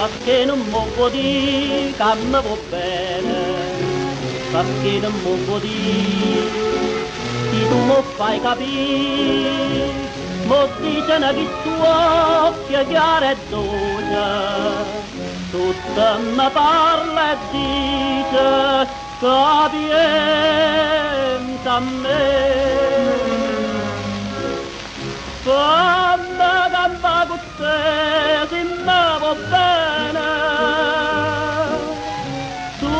perché non mi può dire che mi va bene, perché non mi può dire che tu mi fai capire, mi dicono che tu occhi chiari e dolce, tutta mi parla e dice che pensa a me. Quando campa con te si mi va bene, tu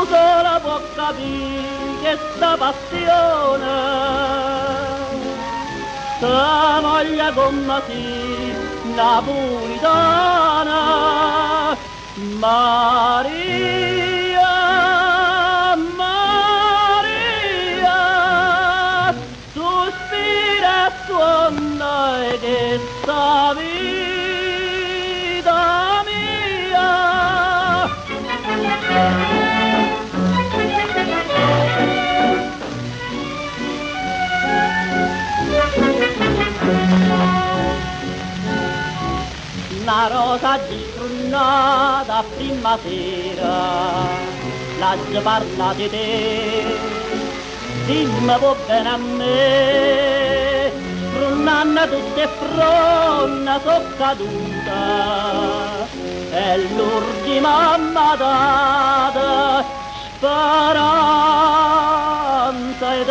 sola puoi capire che sta passione, sta voglia come si napolitana, Maria, Maria, sospira e suona e che sta vita mia. Una rosa disfrunnata prima sera, la già parla di te, dimmi può bene a me, frunnanna tutte e fronna so caduta, è l'ultima matata, speranza ed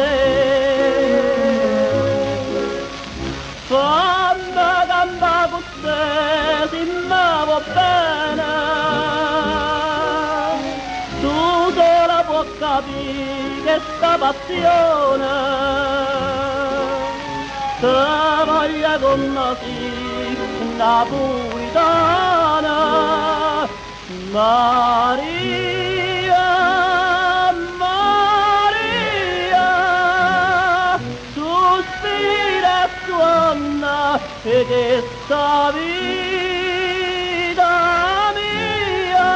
quando canta con te si mi va bene, tu sola puoi capire che sta passione, che voglia come si napolitana, Maria, Maria, sospira e suona e che sta vita mia.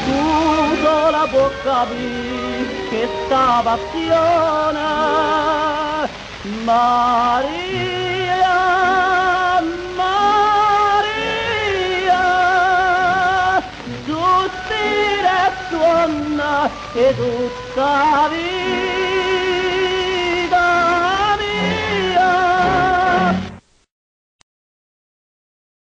Tu sola puoi capire che sta passione, Maria, Maria, sospira e suona e tutta vita